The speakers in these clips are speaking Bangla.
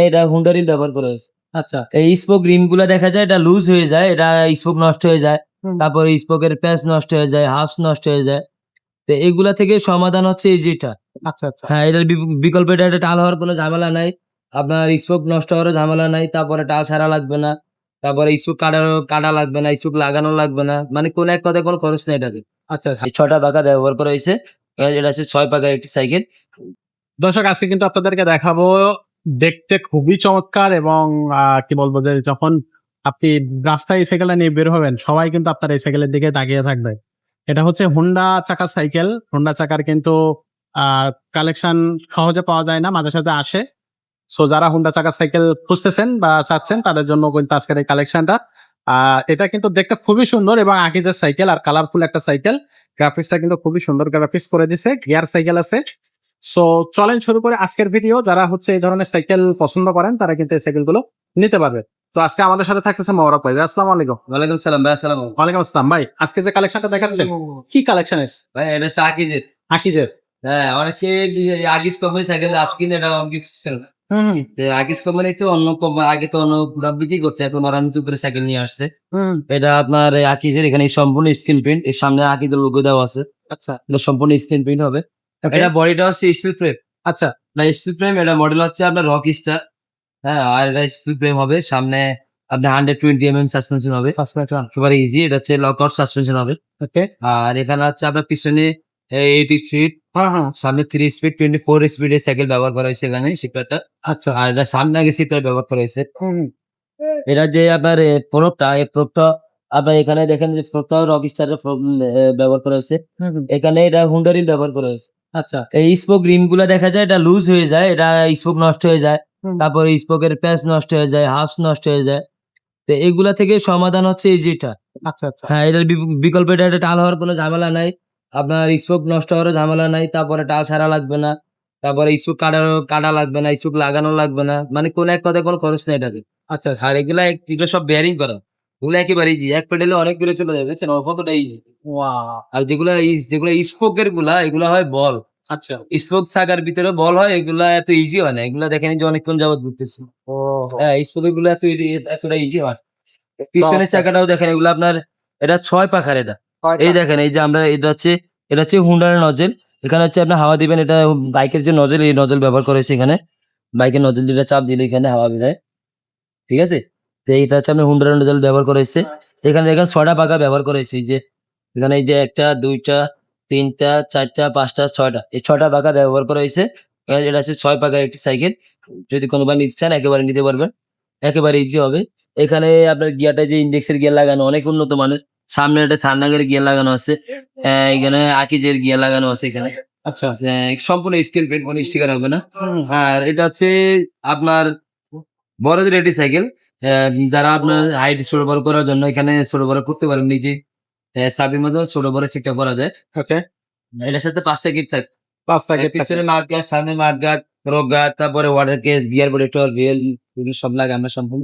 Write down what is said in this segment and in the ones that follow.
এটা হুন্ডারই ব্যবহার করা হয়েছে। আচ্ছা। এই স্পোক রিম গুলা দেখা যায় এটা লুজ হয়ে যায়, এটা স্পোক নষ্ট হয়ে যায়, হুম। তারপরে স্পোকের প্যাচ নষ্ট হয়ে যায়, হাফস নষ্ট হয়ে যায়। তো এগুলা থেকে সমাধান হচ্ছে এই যেটা। আচ্ছা, আচ্ছা। হ্যাঁ, এটার বিকল্প এটা টাল হওয়ার কোনো ঝামেলা নাই। আপনার স্পোক নষ্ট হওয়ার ঝামেলা নাই। তারপরে টাল ছাড়া লাগবে না। তারপরে স্পোক কাটা লাগবে না, স্পোক লাগানো লাগবে না। মানে কোন এক কথায় কোনো খরচ নেই এটাতে। আচ্ছা, আচ্ছা। এই ৬ টা পাকা ব্যবহার করা হয়েছে। এটা হচ্ছে ৬ পাকার একটি সাইকেল। দর্শক আজকে কিন্তু আপনাদেরকে দেখাবো, দেখতে খুবই চমৎকার এবং কি বলবো যে যখন আপনি রাস্তায় এই সাইকেলটা নিয়ে বের হবেন সবাই কিন্তু আপনার এই সাইকেলের দিকে তাকিয়ে থাকবে। এটা হচ্ছে হোন্ডা চাকার সাইকেল। হোন্ডা চাকার কিন্তু কালেকশন সহজে পাওয়া যায় না, মাঝে সাঝে আসে। সো যারা হোন্ডা চাকার সাইকেল খুঁজতেছেন বা চাচ্ছেন তাদের জন্য কিন্তু আজকের এই কালেকশনটা। এটা কিন্তু দেখতে খুবই সুন্দর এবং আকিজের সাইকেল আর কালারফুল একটা সাইকেল। গ্রাফিক্সটা কিন্তু খুবই সুন্দর গ্রাফিক্স করে দিছে, গিয়ার সাইকেল আছে। সো চলেন শুরু করে আজকের ভিডিও। যারা হচ্ছে এই ধরনের সাইকেল পছন্দ করেন তারা কিন্তু এই সাইকেল গুলো নিতে পারবে। তো আজকে আমাদের সাথে থাকতেছে মোবারক ভাই। আসসালামু আলাইকুম। ওয়ালাইকুম সালাম ভাই, আসসালামু আলাইকুম। ওয়ালাইকুম আসসালাম ভাই। আজকে যে কালেকশনটা দেখাচ্ছেন কি কালেকশন আছে ভাই এটা হচ্ছে আকিজের। আকিজের? হ্যাঁ, অনেকে আগিস কোম্পানি সাইকেল আজকে কিনে এটা অনেক কিছু ছিল না। হুম আগিস কোম্পানি তো অন্য কোম্পানি আগে তো অন্য প্রোডাক্ট বিক্রি করছে, এখন ওরা নতুন করে সাইকেল নিয়ে আসছে। হুম। এটা আপনার আকিজের, এখানে সম্পূর্ণ স্ক্রিন প্রিন্ট, এর সামনে আকিজের লোগো দেওয়া আছে। আচ্ছা। এটা সম্পূর্ণ স্ক্রিন প্রিন্ট হবে। Okay. এটা বডিটা হচ্ছে স্টিল ফ্রেম। আচ্ছা। না, স্টিল ফ্রেম, এটা মডেল হচ্ছে আপনার রক স্টার। হ্যাঁ, আর এটা স্টিল ফ্রেম হবে। সামনে আপনার 120 mm সাসপেনশন হবে, সাসপেনশন। একেবারে ইজি। এটা হচ্ছে লকআউট সাসপেনশন হবে। ওকে। আর এখানে হচ্ছে আপনার পিছনে 80 ফিট, হ্যাঁ হ্যাঁ। সামনে 3 স্পিড 24 স্পিডের সাইকেল ব্যবহার করা হয়েছে এখানে সিপারটা। আচ্ছা। আর এটা সামনে আগে সিপার ব্যবহার করা হয়েছে। হুম। এটা যে আপনার প্রোপটা, এই প্রোপটা আপনার এখানে দেখেন যে প্রোপটাও রকস্টারের ব্যবহার করা হয়েছে। এখানে এটা হুন্ডারই ব্যবহার করা হয়েছে। আচ্ছা। এই স্পোক রিম গুলা দেখা যায় এটা লুজ হয়ে যায়, এটা স্পোক নষ্ট হয়ে যায়, হুম। তারপরে স্পোকের প্যাচ নষ্ট হয়ে যায়, হাফস নষ্ট হয়ে যায়। তো এগুলা থেকে সমাধান হচ্ছে এই যেটা। আচ্ছা, আচ্ছা। হ্যাঁ, এটার বিকল্প এটা টাল হওয়ার কোনো ঝামেলা নাই। আপনার স্পোক নষ্ট হওয়ার ঝামেলা নাই। তারপরে টাল ছাড়া লাগবে না। তারপরে স্পোক কাটা লাগবে না, স্পোক লাগানো লাগবে না। মানে কোন এক কথায় কোনো খরচ নেই এটাতে। আচ্ছা, আচ্ছা। আর এগুলো সব বেয়ারিং করা। ওগুলো একেবারে ইজি। এক পেডেলে অনেক দূরে চলে যাবে। বুঝছেন? কতটা ইজি। ওয়াও! আর যেগুলো স্পোকের গুলা, এগুলা হয় বল। আচ্ছা। স্পোক চাকার ভিতরে বল হয়, এগুলা এত ইজি হয় না। এগুলা দেখেন এই যে অনেকক্ষণ যাবত ঘুরতেছি। ওহো! হ্যাঁ, স্পোকের গুলো এতটা ইজি হয়। পিছনের চমৎকার! চাকাটাও দেখেন, এগুলো আপনার এটা ৬ পাখার এটা। এই কয়টা? দেখেন, এই যে আমরা এটা হচ্ছে হুন্ডার নজেল। এখানে হচ্ছে আপনি হাওয়া দিবেন, এটা বাইকের যে নজেল, এই নজেল ব্যবহার করা হয়েছে এখানে। বাইকের নজেল দিলে চাপ দিলে এখানে হাওয়া বের হয়। ঠিক আছে? তো এইটা হচ্ছে আপনার হুন্ডার নজেল ব্যবহার করা হয়েছে। এখানে দেখেন ৬ টা পাখা ব্যবহার করা হয়েছে। এই যে এখানে এই যে ১ টা, ২ টা, ৩ টা, ৪ টা, ৫ টা, ৬ টা। এই ৬ টা পাখা ব্যবহার করা হয়েছে। এটা হচ্ছে ৬ পাকার একটি সাইকেল। যদি কোনোভাবে নিতে চান একেবারে নিতে পারবেন। একেবারে ইজি হবে। এখানে আপনার গিয়ারটা যে ইনডেক্সের গিয়ার লাগানো, অনেক উন্নত মানের। সামনে একটা সান্নাগের গিয়ার লাগানো আছে। এখানে আকিজের গিয়ার লাগানো আছে এখানে। আচ্ছা। সম্পূর্ণ স্কেল পেন্ট, কোনো স্টিকার হবে না। হুম। আর এটা হচ্ছে আপনার বড়দের একটি সাইকেল। যারা আপনার হাইট ছোট বড় করার জন্য এখানে ছোট বড় করতে পারেন নিজে। চাবির মাধ্যমে ছোট বড় ঠিকঠাক করা যায়। ওকে। এটার সাথে ৫ টা গিট থাকে। ৫ টা গেট থাকে। পিছনে মাঠগার্ড, সামনে মাঠগার্ড, রক গার্ড, তারপরে water case, gear protector, real, এগুলো সব লাগে আমরা সম্পূর্ণ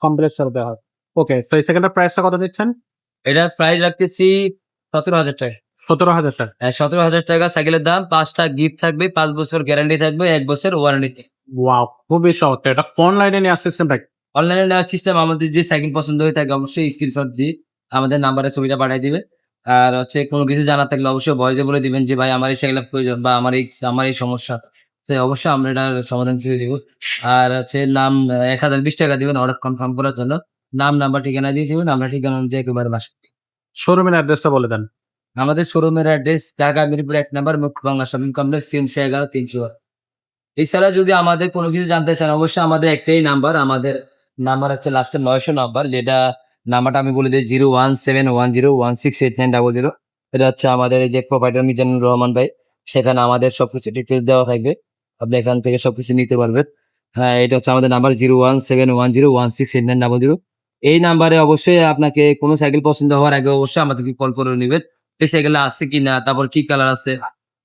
কম্প্রেসর দেওয়া হয়। ওকে। তো এই সেকেন্ডটার প্রাইসটা কত দিচ্ছেন? এটার প্রাইস রাখতেছি ১৭,০০০ টাকা। ১৭,০০০ টাকা। ১৭,০০০ টাকা সাইকেলের দাম। ৫ টা গিফট থাকবে, ৫ বছর গ্যারান্টি থাকবে, ১ বছর ওয়ারেন্টি। ওয়াও! খুবই চমৎকার। এটা অনলাইনে নেওয়ার সিস্টেমটা কি? অনলাইনে নেওয়ার সিস্টেম, আমাদের যে সাইকেল পছন্দ হয়ে থাকে অবশ্যই স্ক্রিনশট দিয়ে আমাদের নাম্বারে ছবিটা পাঠিয়ে দিবে। আর হচ্ছে কোনো কিছু জানার থাকলে অবশ্যই ভয়েসে বলে দিবেন যে ভাই আমার এই সাইকেলের প্রয়োজন বা আমার এই সমস্যা। তো অবশ্যই আমরা এটার সমাধান করে দিব। আর হচ্ছে নাম ১,০২০ টাকা দিবেন অর্ডার কনফার্ম করার জন্য। নাম, নাম্বার, ঠিকানা দিয়ে দিবেন। আমরা ঠিকানা অনুযায়ী একেবারে বাসায়। শোরুমের অ্যাড্রেসটা বলে দেন। আমাদের শোরুমের অ্যাড্রেস ঢাকা মিরপুর ১ নাম্বার মুক্ত বাংলা শপিং কমপ্লেক্স ৩১১ ৩০০। এছাড়া যদি আমাদের কোনো কিছু জানতে চান অবশ্যই আমাদের একটাই নাম্বার। আমাদের নাম্বার হচ্ছে লাস্টে ৯০০ নাম্বার, যেটা নাম্বারটা আমি বলে দিই 01710168900। এটা হচ্ছে আমাদের এই যে প্রোভাইডার মিজানুর রহমান ভাই। সেখানে আমাদের সবকিছু ডিটেইলস দেওয়া থাকবে। আপনি এখান থেকে সবকিছু নিতে পারবেন। হ্যাঁ, এটা হচ্ছে আমাদের নাম্বার 01710168900। এই নাম্বারে অবশ্যই আপনাকে কোনো সাইকেল পছন্দ হওয়ার আগে অবশ্যই আমাদেরকে কল করে নিবেন। এই সাইকেলটা আছে কিনা, তারপর কি কালার আছে,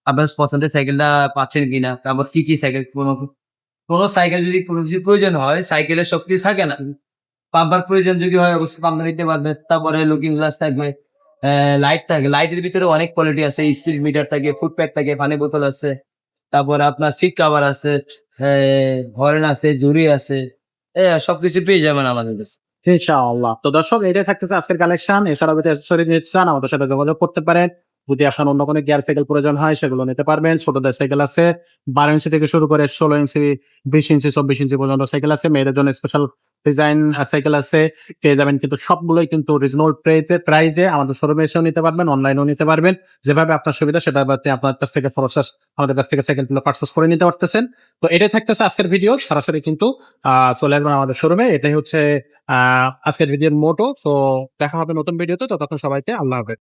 আপনার পছন্দের সাইকেলটা পাচ্ছেন কিনা, তারপর কি সাইকেল, কোনো সাইকেল যদি কোনো কিছু প্রয়োজন হয়, সাইকেলের সবকিছু থাকে না। পাম্পার প্রয়োজন যদি হয় অবশ্যই পাম্পার নিতে পারবেন। তারপরে লুকিং গ্লাস থাকবে, লাইট থাকে। লাইটের ভিতরে অনেক কোয়ালিটি আছে। স্পিড মিটার থাকে, ফুড প্যাক থাকে, পানি বোতল আছে। তারপরে আপনার সিট কাভার আছে, হরেন আছে, জুরি আছে, সবকিছু পেয়ে যাবেন আমাদের কাছে। ইনশাআল্লাহ। তো দর্শক এটাই থাকতেছে আজকের কালেকশন। এছাড়াও যদি অ্যাকসেসরিজ নিতে চান আমাদের সাথে যোগাযোগ করতে পারেন। যদি আপনার অন্য কোনো গিয়ার সাইকেল প্রয়োজন হয় সেগুলো নিতে পারবেন। ছোটদের সাইকেল আছে 12 ইঞ্চি থেকে শুরু করে 16 ইঞ্চি, 20 ইঞ্চি, 24 ইঞ্চি পর্যন্ত সাইকেল আছে। মেয়েদের জন্য স্পেশাল ডিজাইন সাইকেল আছে, পেয়ে যাবেন। কিন্তু সবগুলোই কিন্তু রিজনেবল প্রাইজে আমাদের শোরুমে এসেও নিতে পারবেন, অনলাইনেও নিতে পারবেন। যেভাবে আপনার সুবিধা সেভাবে আপনি আপনার কাছ থেকে আমাদের কাছ থেকে সাইকেলগুলো পারচেজ করে নিতে পারতেছেন। তো এটাই থাকতেছে আজকের ভিডিও। সরাসরি কিন্তু চলে আসবেন আমাদের শোরুমে। এটাই হচ্ছে আজকের ভিডিওর মোটো। সো দেখা হবে নতুন ভিডিওতে। ততক্ষণ সবাইকে আল্লাহ হাফেজ।